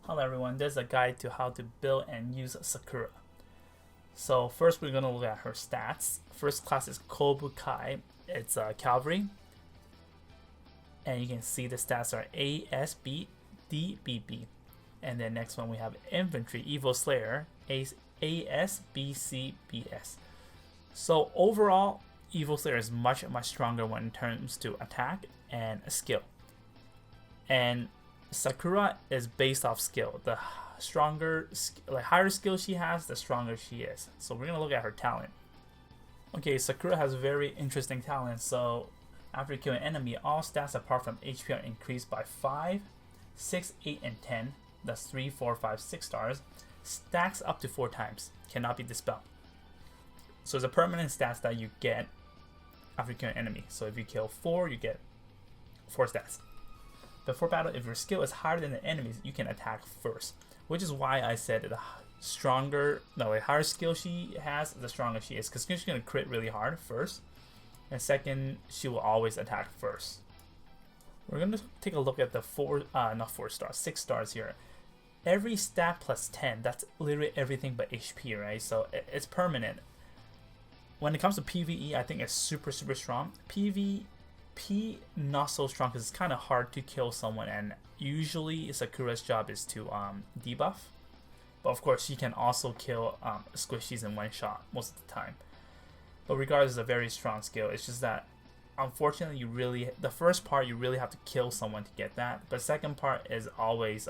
Hello everyone, this is a guide to how to build and use Sakura. So first we're going to look at her stats. First class is Kobukai, it's Cavalry. And you can see the stats are ASB, DBB. And then next one we have Infantry, Evil Slayer, ASBCBS. So overall, Evil Slayer is much stronger when it comes to attack and skill. And Sakura is based off skill. The higher skill she has, the stronger she is. So we're gonna look at her talent. Okay, Sakura has very interesting talent. So after killing an enemy, all stats apart from HP are increased by 5, 6, 8, and 10. That's 3, 4, 5, 6 stars. Stacks up to 4 times. Cannot be dispelled. So it's a permanent stats that you get after killing an enemy. So if you kill 4, you get 4 stats. Before battle, if your skill is higher than the enemies, you can attack first. Which is why I said the higher skill she has, the stronger she is. Because she's going to crit really hard first. And second, she will always attack first. We're going to take a look at the 6 stars here. Every stat plus 10, that's literally everything but HP, right? So it's permanent. When it comes to PVE, I think it's super strong. PvP, not so strong because it's kind of hard to kill someone, and usually Sakura's job is to debuff. But of course, she can also kill squishies in one shot most of the time. But regardless, it's a very strong skill. It's just that, unfortunately, the first part you really have to kill someone to get that. But the second part is always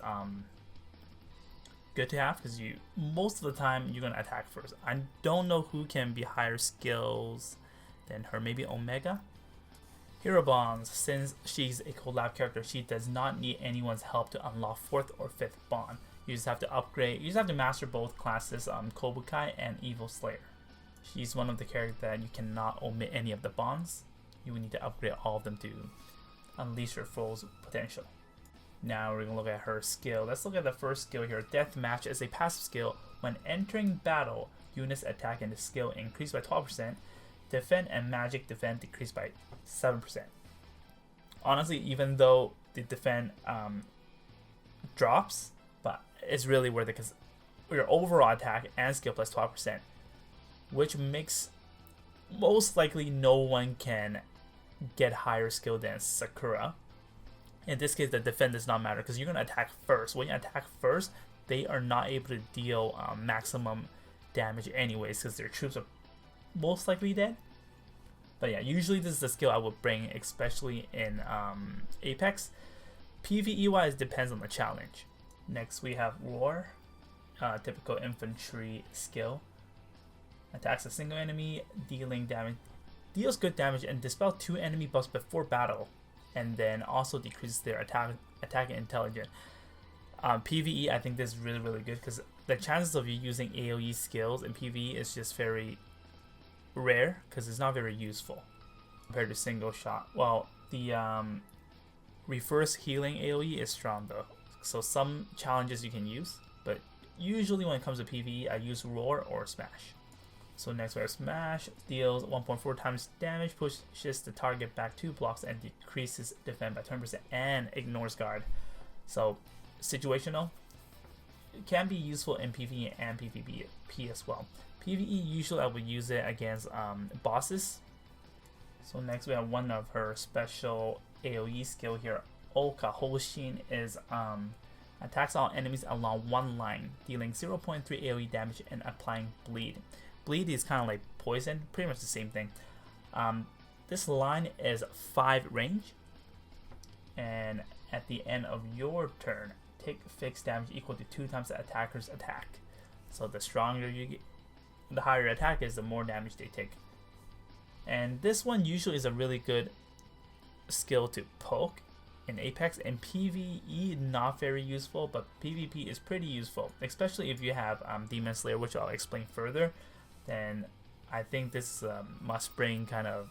good to have because most of the time you're gonna attack first. I don't know who can be higher skills than her. Maybe Omega. Hero bonds. Since she's a collab character, she does not need anyone's help to unlock 4th or 5th bond. You just have to upgrade. You just have to master both classes, Kobukai and Evil Slayer. She's one of the characters that you cannot omit any of the bonds. You will need to upgrade all of them to unleash your full potential. Now we're going to look at her skill. Let's look at the first skill here. Deathmatch is a passive skill. When entering battle, units attack and the skill increase by 12%. Defend and magic defend decrease by 7%. Honestly, even though the defend drops, but it's really worth it because your overall attack and skill plus 12%, which makes most likely no one can get higher skill than Sakura. In this case, the defend does not matter because you're going to attack first. When you attack first, they are not able to deal maximum damage anyways because their troops are most likely dead. But yeah, usually this is the skill I would bring, especially in Apex. PvE wise, depends on the challenge. Next we have Roar, typical infantry skill. Attacks a single enemy, dealing damage, deals good damage, and dispels 2 enemy buffs before battle, and then also decreases their attack intelligence. PvE, I think this is really good because the chances of you using AoE skills in PvE is just very rare because it's not very useful compared to single shot. Well, the reverse healing AoE is strong though, so some challenges you can use, but usually when it comes to PvE, I use Roar or Smash. So next we have Smash, deals 1.4 times damage, pushes the target back 2 blocks, and decreases defense by 20% and ignores guard. So situational. It can be useful in PvE and PvP as well. PvE, usually I would use it against bosses. So next we have one of her special AoE skill here. Oka Hoshin is attacks all enemies along one line, dealing 0.3 AoE damage and applying bleed. Bleed is kind of like poison, pretty much the same thing. This line is 5 range, and at the end of your turn, take fixed damage equal to 2 times the attacker's attack. So the stronger you get, the higher your attack is, the more damage they take. And this one usually is a really good skill to poke in Apex. And PvE, not very useful, but PvP is pretty useful, especially if you have Demon Slayer, which I'll explain further. Then I think this is a must-bring kind of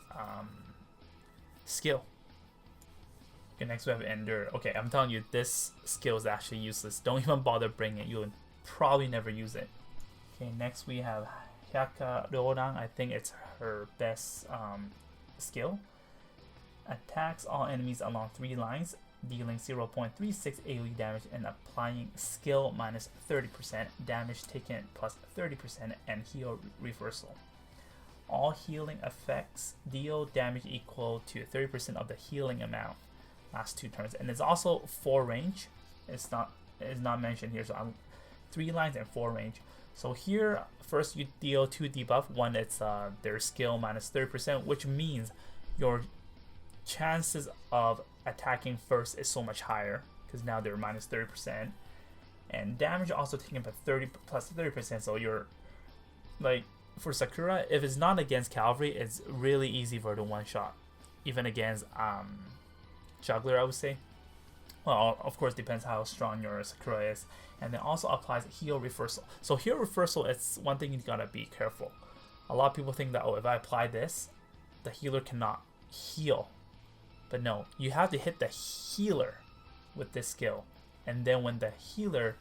skill. Okay, next we have Endure. Okay, I'm telling you, this skill is actually useless. Don't even bother bringing it. You'll probably never use it. Okay, next we have Hyaka Ryodan. I think it's her best skill. Attacks all enemies along 3 lines, dealing 0.36 AoE damage and applying skill minus 30%, damage taken plus 30%, and heal reversal. All healing effects deal damage equal to 30% of the healing amount last 2 turns, and it's also 4 range. It's not mentioned here, so I'm 3 lines and 4 range. So here, first you deal 2 debuff. One, it's their skill minus 30%, which means your chances of attacking first is so much higher because now they're minus 30%, and damage also taken by 30 plus 30%. So you're like, for Sakura, if it's not against cavalry, it's really easy for the one shot. Even against juggler, I would say. Well, of course, depends how strong your Sakura is. And then also applies heal reversal. So heal reversal is one thing you gotta be careful. A lot of people think that, oh, if I apply this, the healer cannot heal. But no, you have to hit the healer with this skill. And then when the healer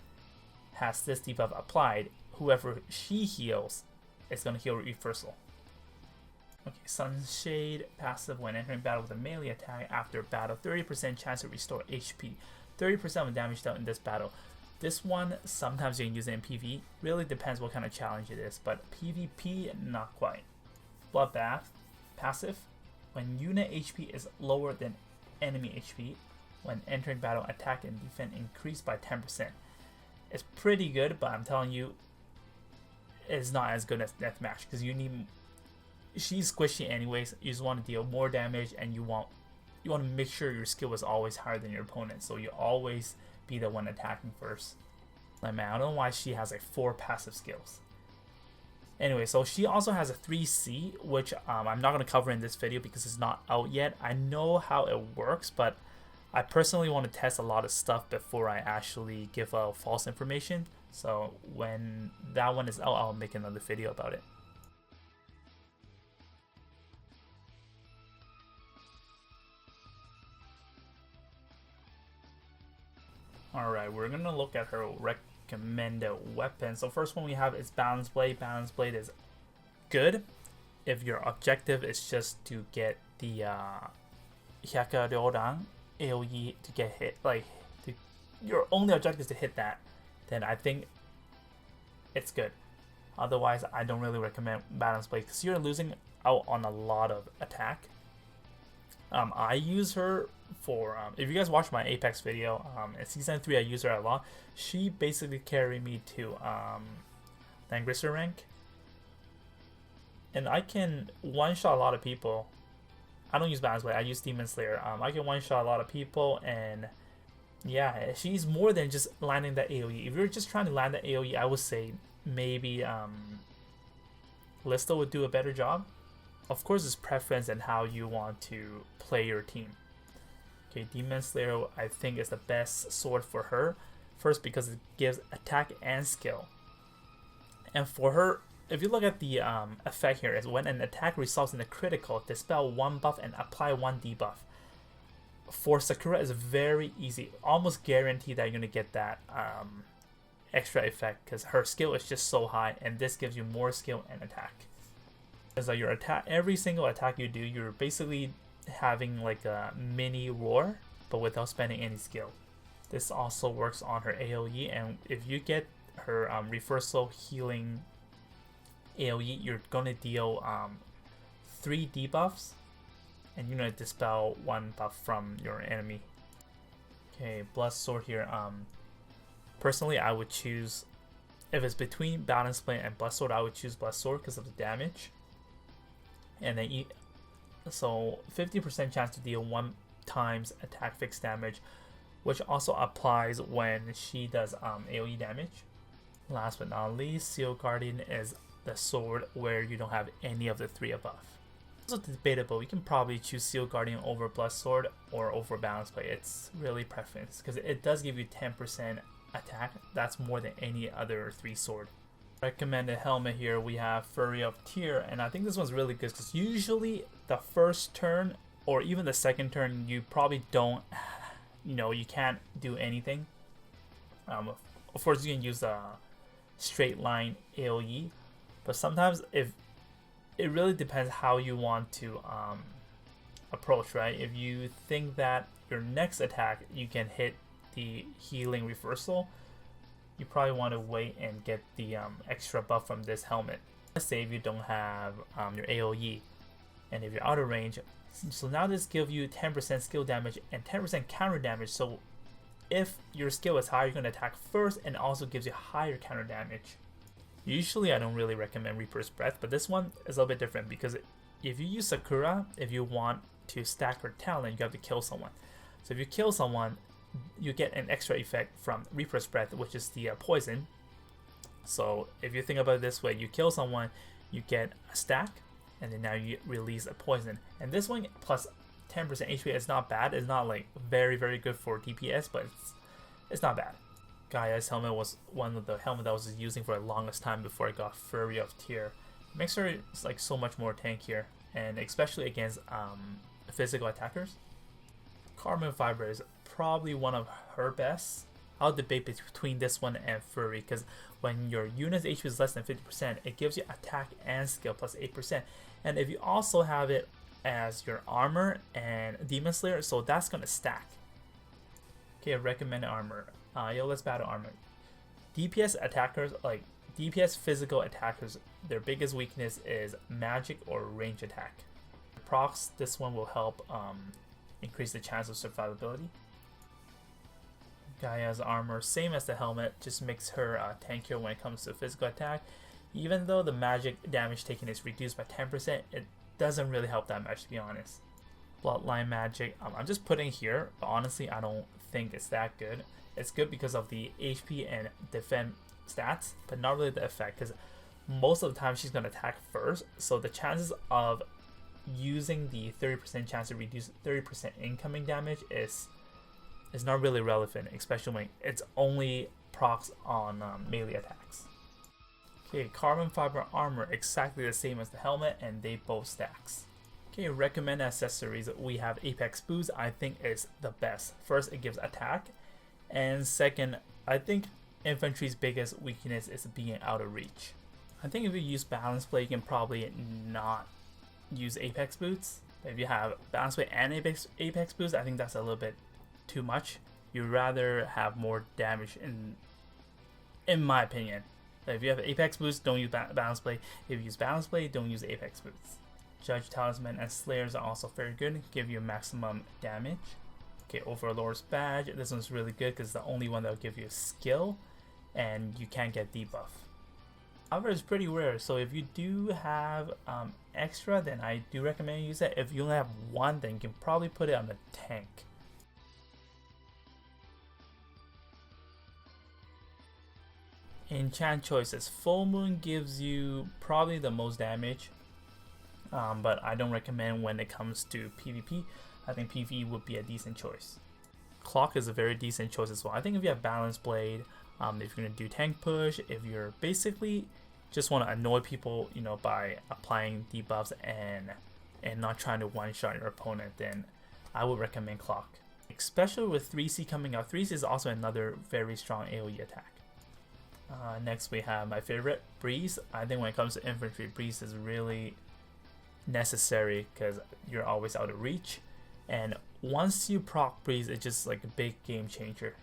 has this debuff applied, whoever she heals is gonna heal reversal. Okay, Sunshade passive when entering battle with a melee attack after battle, 30% chance to restore HP, 30% of damage dealt in this battle. This one, sometimes you can use it in PvE, really depends what kind of challenge it is, but PvP, not quite. Bloodbath, passive, when unit HP is lower than enemy HP, when entering battle, attack and defense increase by 10%. It's pretty good, but I'm telling you, it's not as good as Deathmatch, because you need... She's squishy anyways. You just want to deal more damage, and you want to make sure your skill is always higher than your opponent, so you always be the one attacking first. Like, man, I don't know why she has like 4 passive skills. Anyway, so she also has a 3C, which I'm not going to cover in this video because it's not out yet. I know how it works, but I personally want to test a lot of stuff before I actually give out false information. So when that one is out, I'll make another video about it. Alright, we're going to look at her recommended weapon. So first one we have is Balance Blade. Balance Blade is good if your objective is just to get the Hyakaryodan AoE to get hit. Like, your only objective is to hit that, then I think it's good. Otherwise, I don't really recommend Balance Blade because you're losing out on a lot of attack. I use her for, if you guys watch my Apex video, in Season 3 I use her a lot. She basically carried me to Langrisser rank. And I can one-shot a lot of people. I don't use Balance Blade, I use Demon Slayer. I can one-shot a lot of people, and yeah, she's more than just landing that AoE. If you're just trying to land that AoE, I would say maybe Listo would do a better job. Of course, it's preference and how you want to play your team. Okay, Demon Slayer I think is the best sword for her. First, because it gives attack and skill. And for her, if you look at the effect here, is when an attack results in a critical, dispel 1 buff and apply 1 debuff. For Sakura, it's very easy, almost guaranteed that you're gonna get that extra effect because her skill is just so high, and this gives you more skill and attack. It's like your attack, every single attack you do, you're basically having like a mini roar, but without spending any skill. This also works on her AoE, and if you get her reversal healing AoE, you're gonna deal 3 debuffs, and you're gonna dispel 1 buff from your enemy. Okay, Blood Sword here. Personally, I would choose, if it's between Balance Blade and Blood Sword, I would choose Blood Sword because of the damage. And then so 50% chance to deal 1 times attack fixed damage, which also applies when she does AoE damage. Last but not least, Seal Guardian is the sword where you don't have any of the 3 above. It's also debatable. You can probably choose Seal Guardian over Blood Sword or over Balance Blade. It's really preference because it does give you 10% attack. That's more than any other 3 sword. Recommended helmet here, we have Fury of Tear, and I think this one's really good because usually the first turn or even the second turn you probably don't, you can't do anything. Of course you can use a straight line AoE, but sometimes if it really depends how you want to approach, right? If you think that your next attack you can hit the healing reversal, you probably want to wait and get the extra buff from this helmet. Let's say if you don't have your AoE, and if you're out of range, so now this gives you 10% skill damage and 10% counter damage. So if your skill is high, you're going to attack first, and also gives you higher counter damage. Usually I don't really recommend Reaper's Breath, but this one is a little bit different, because if you use Sakura, if you want to stack her talent, you have to kill someone. So if you kill someone, you get an extra effect from Reaper's Breath, which is the poison. So if you think about it this way, you kill someone, you get a stack, and then now you release a poison. And this one plus 10% HP is not bad. It's not like very good for DPS, but it's not bad. Gaia's helmet was one of the helmets I was using for the longest time before I got Fury of Tear. It makes her like so much more tankier, and especially against physical attackers. Carbon Fiber is probably one of her best. I'll debate between this one and Fury, because when your unit's HP is less than 50%, it gives you attack and skill plus 8%. And if you also have it as your armor and Demon Slayer, so that's gonna stack. Okay, recommended armor. Let's battle armor. DPS attackers, like DPS physical attackers, their biggest weakness is magic or range attack. Procs, this one will help increase the chance of survivability. Gaia's armor, same as the helmet, just makes her tankier when it comes to physical attack. Even though the magic damage taken is reduced by 10%, it doesn't really help that much, to be honest. Bloodline magic, I'm just putting here, but honestly I don't think it's that good. It's good because of the HP and defense stats, but not really the effect, because most of the time she's going to attack first, so the chances of using the 30% chance to reduce 30% incoming damage is not really relevant, especially when it's only procs on melee attacks. Okay, Carbon Fiber armor, exactly the same as the helmet, and they both stacks. Okay, recommend accessories. We have Apex Boost. I think is the best. First, it gives attack, and second, I think infantry's biggest weakness is being out of reach. I think if you use Balance Blade, you can probably not use Apex Boots. If you have Balance Blade and Apex Boost, I think that's a little bit too much. You'd rather have more damage, in my opinion. If you have Apex Boost, don't use Balance Blade. If you use Balance Blade, don't use Apex Boots. Judge Talisman and Slayers are also very good, give you maximum damage. Okay, Overlord's Badge, this one's really good because it's the only one that will give you a skill, and you can't get debuff. However, it's pretty rare, so if you do have extra, then I do recommend you use it. If you only have one, then you can probably put it on the tank. Enchant Choices. Full Moon gives you probably the most damage, but I don't recommend when it comes to PvP. I think PvE would be a decent choice. Clock is a very decent choice as well. I think if you have Balance Blade, if you're going to do tank push, if you're basically just want to annoy people, by applying debuffs and not trying to one-shot your opponent, then I would recommend Clock. Especially with 3C coming out. 3C is also another very strong AoE attack. Next we have my favorite, Breeze. I think when it comes to infantry, Breeze is really necessary because you're always out of reach, and once you proc Breeze, it's just like a big game changer.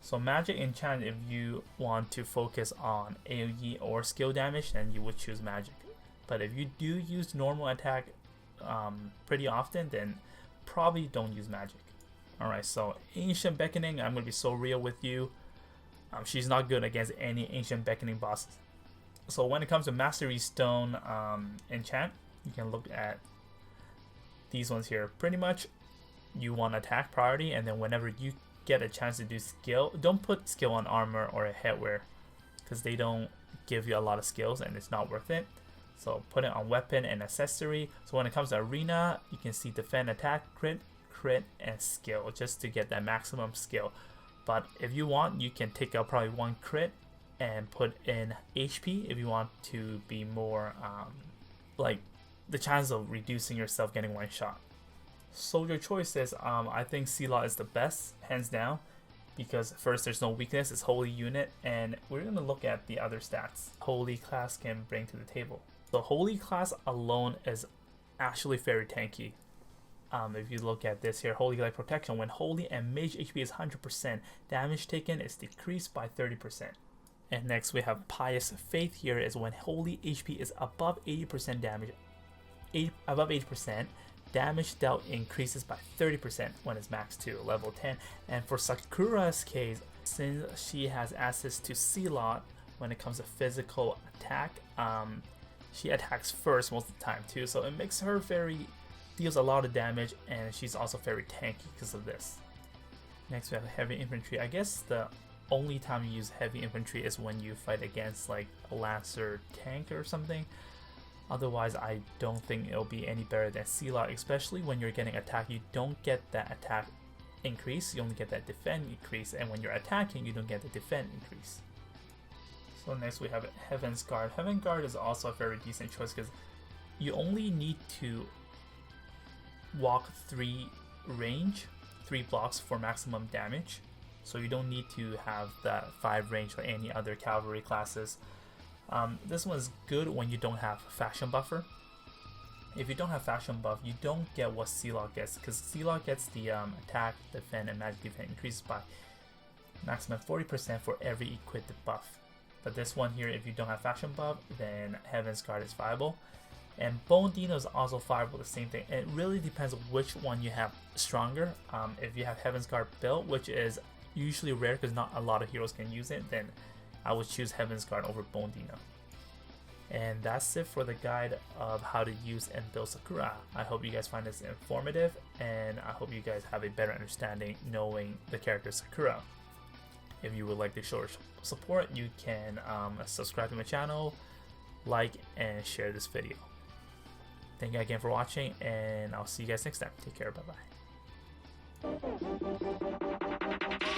So magic enchant, if you want to focus on AoE or skill damage, then you would choose magic. But if you do use normal attack pretty often, then probably don't use magic. Alright, so Ancient Beckoning, I'm going to be so real with you. She's not good against any Ancient Beckoning bosses. So when it comes to Mastery Stone enchant, you can look at these ones here. Pretty much you want attack priority, and then whenever you get a chance to do skill, don't put skill on armor or a headwear because they don't give you a lot of skills and it's not worth it. So put it on weapon and accessory. So when it comes to arena, you can see defend, attack, crit, and skill just to get that maximum skill. But if you want, you can take out probably one crit and put in HP if you want to be more like the chance of reducing yourself getting one shot. Soldier Choices, I think C-Law is the best, hands down, because first there's no weakness, it's holy unit, and we're going to look at the other stats holy class can bring to the table. The holy class alone is actually very tanky. if you look at this here, Holy Light Protection, when Holy and Mage HP is 100%, damage taken is decreased by 30%. And next we have Pious Faith here, is when Holy HP is above 80% damage, above 80%, damage dealt increases by 30% when it's maxed to level 10. And for Sakura's case, since she has access to C-Lot when it comes to physical attack, she attacks first most of the time too, so it makes her deals a lot of damage, and she's also very tanky because of this. Next we have Heavy Infantry. I guess the only time you use Heavy Infantry is when you fight against like a Lancer tank or something. Otherwise, I don't think it'll be any better than C-Lot, especially when you're getting attacked. You don't get that attack increase, you only get that defend increase, and when you're attacking, you don't get the defend increase. So next we have Heaven's Guard. Heaven's Guard is also a very decent choice because you only need to walk 3 blocks for maximum damage. So you don't need to have that 5 range like any other cavalry classes. This one is good when you don't have Fashion Buffer. If you don't have Fashion Buff, you don't get what C-Lot gets, because C-Lot gets the attack, defend, and magic defense increases by maximum 40% for every equipped buff. But this one here, if you don't have Fashion Buff, then Heaven's Guard is viable. And Bone Dino is also viable, the same thing. It really depends which one you have stronger. If you have Heaven's Guard built, which is usually rare because not a lot of heroes can use it, then I would choose Heaven's Guard over Bone Dino. And that's it for the guide of how to use and build Sakura. I hope you guys find this informative, and I hope you guys have a better understanding knowing the character Sakura. If you would like to show support, you can subscribe to my channel, like, and share this video. Thank you again for watching, and I'll see you guys next time. Take care, bye bye.